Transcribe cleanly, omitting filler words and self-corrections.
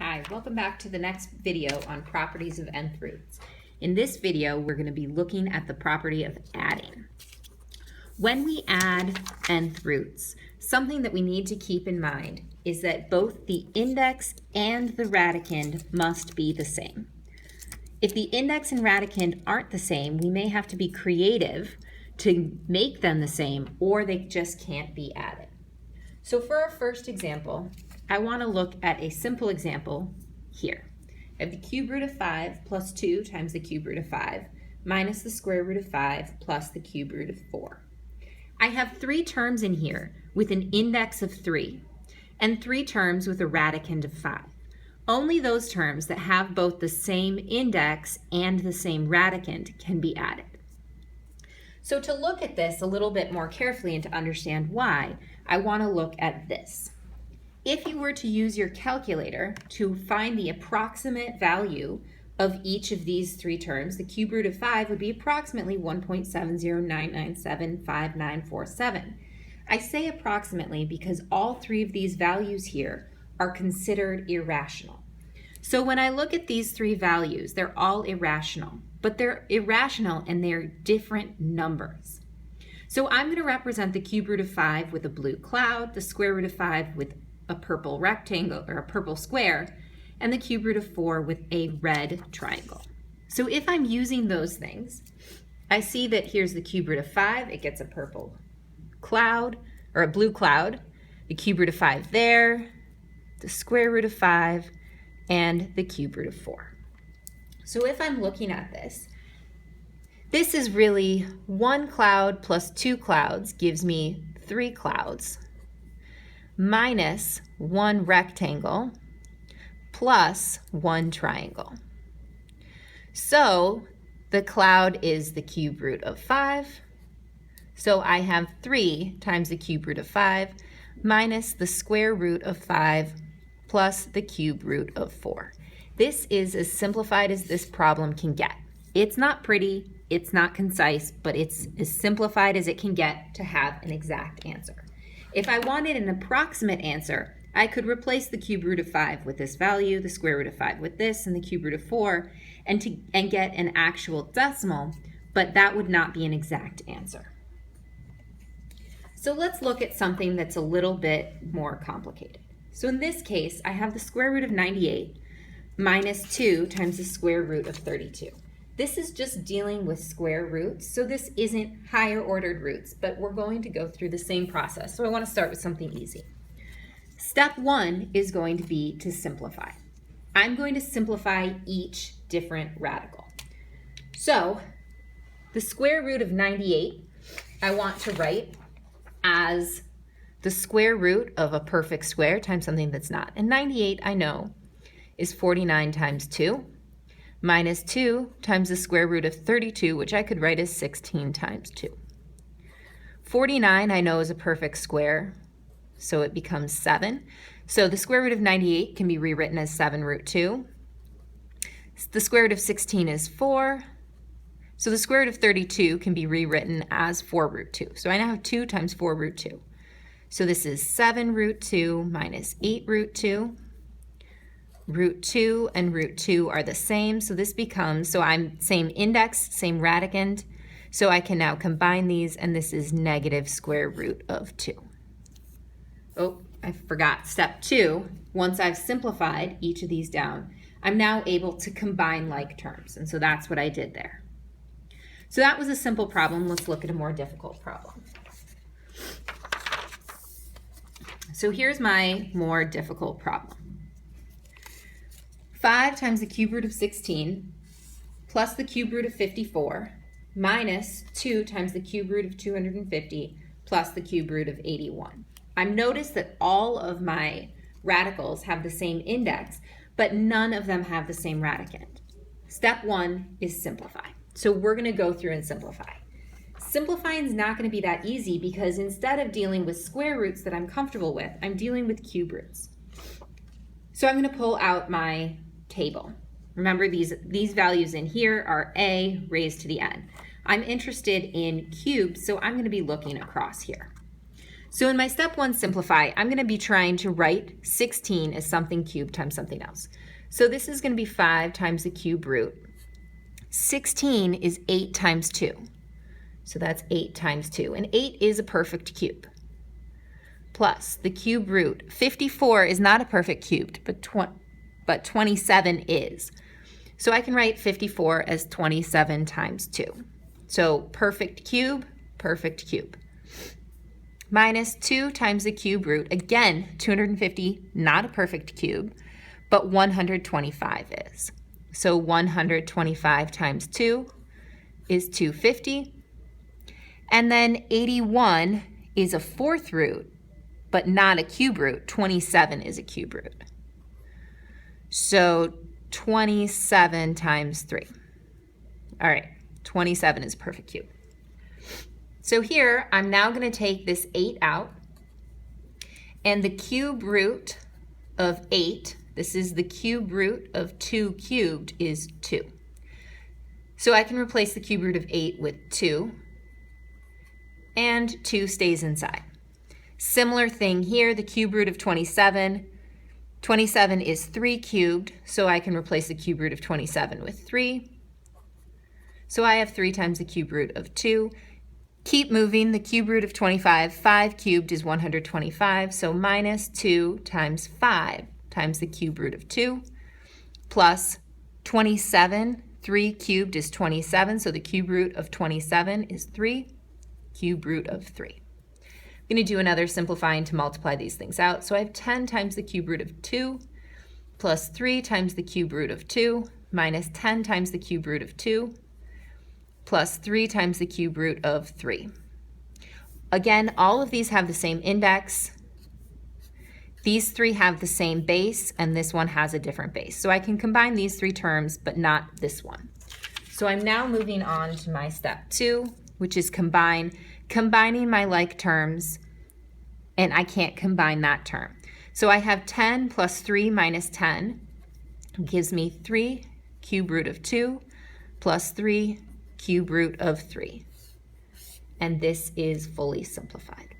Hi, welcome back to the next video on properties of nth roots. In this video, we're going to be looking at the property of adding. When we add nth roots, something that we need to keep in mind is that both the index and the radicand must be the same. If the index and radicand aren't the same, we may have to be creative to make them the same, or they just can't be added. So for our first example, I want to look at a simple example here. I have the cube root of 5 plus 2 times the cube root of 5 minus the square root of 5 plus the cube root of 4. I have three terms in here with an index of 3 and three terms with a radicand of 5. Only those terms that have both the same index and the same radicand can be added. So to look at this a little bit more carefully and to understand why, I want to look at this. If you were to use your calculator to find the approximate value of each of these three terms, the cube root of 5 would be approximately 1.709975947. I say approximately because all three of these values here are considered irrational. So when I look at these three values, they're all irrational, but they're irrational and they're different numbers. So I'm going to represent the cube root of 5 with a blue cloud, the square root of 5 with a purple rectangle or a purple square, and the cube root of 4 with a red triangle. So if I'm using those things, I see that here's the cube root of 5, it gets a purple cloud or a blue cloud, the cube root of 5 there, the square root of 5, and the cube root of 4. So if I'm looking at this, this is really one cloud plus two clouds gives me three clouds minus one rectangle plus one triangle. So the cloud is the cube root of 5. So I have 3 times the cube root of 5 minus the square root of 5 plus the cube root of 4. This is as simplified as this problem can get. It's not pretty, it's not concise, but it's as simplified as it can get to have an exact answer. If I wanted an approximate answer, I could replace the cube root of 5 with this value, the square root of 5 with this, and the cube root of 4, and get an actual decimal, but that would not be an exact answer. So let's look at something that's a little bit more complicated. So in this case, I have the square root of 98 minus 2 times the square root of 32. This is just dealing with square roots, so this isn't higher ordered roots, but we're going to go through the same process. So I want to start with something easy. Step 1 is going to be to simplify. I'm going to simplify each different radical. So the square root of 98, I want to write as the square root of a perfect square times something that's not. And 98, I know, is 49 times 2, minus 2 times the square root of 32, which I could write as 16 times 2. 49, I know, is a perfect square, so it becomes 7. So the square root of 98 can be rewritten as 7 root 2. The square root of 16 is 4. So the square root of 32 can be rewritten as 4 root 2. So I now have 2 times 4 root 2. So this is 7 root 2 minus 8 root 2. Root 2 and root 2 are the same, so this becomes, so I'm same index, same radicand, so I can now combine these, and this is negative square root of 2. Oh, I forgot step 2. Once I've simplified each of these down, I'm now able to combine like terms, and so that's what I did there. So that was a simple problem. Let's look at a more difficult problem. So here's my more difficult problem. 5 times the cube root of 16 plus the cube root of 54 minus 2 times the cube root of 250 plus the cube root of 81. I've noticed that all of my radicals have the same index, but none of them have the same radicand. Step 1 is simplify. So we're going to go through and simplify. Simplifying is not going to be that easy because instead of dealing with square roots that I'm comfortable with, I'm dealing with cube roots. So I'm going to pull out my table. Remember, these values in here are a raised to the n. I'm interested in cubes, so I'm going to be looking across here. So in my step 1 simplify, I'm going to be trying to write 16 as something cubed times something else. So this is going to be 5 times the cube root. 16 is 8 times 2. So that's 8 times 2. And 8 is a perfect cube. Plus the cube root. 54 is not a perfect cube, but 27 is. So I can write 54 as 27 times 2. So perfect cube, minus 2 times the cube root. Again, 250, not a perfect cube, but 125 is. So 125 times 2 is 250. And then 81 is a fourth root, but not a cube root. 27 is a cube root. So 27 times 3. All right, 27 is a perfect cube. So here, I'm now going to take this 8 out, and the cube root of 8, this is the cube root of 2 cubed, is 2. So I can replace the cube root of 8 with 2, and 2 stays inside. Similar thing here, the cube root of 27. 27 is 3 cubed, so I can replace the cube root of 27 with 3. So I have 3 times the cube root of 2. Keep moving, the cube root of 25, 5 cubed is 125, so minus 2 times 5 times the cube root of 2, plus 27, 3 cubed is 27, so the cube root of 27 is 3, cube root of 3. I'm going to do another simplifying to multiply these things out. So I have 10 times the cube root of 2, plus 3 times the cube root of 2, minus 10 times the cube root of 2, plus 3 times the cube root of 3. Again, all of these have the same index. These 3 have the same base, and this one has a different base. So I can combine these 3 terms, but not this one. So I'm now moving on to my step 2, which is combining my like terms, and I can't combine that term. So I have 10 plus 3 minus 10 gives me 3 cube root of 2 plus 3 cube root of 3. And this is fully simplified.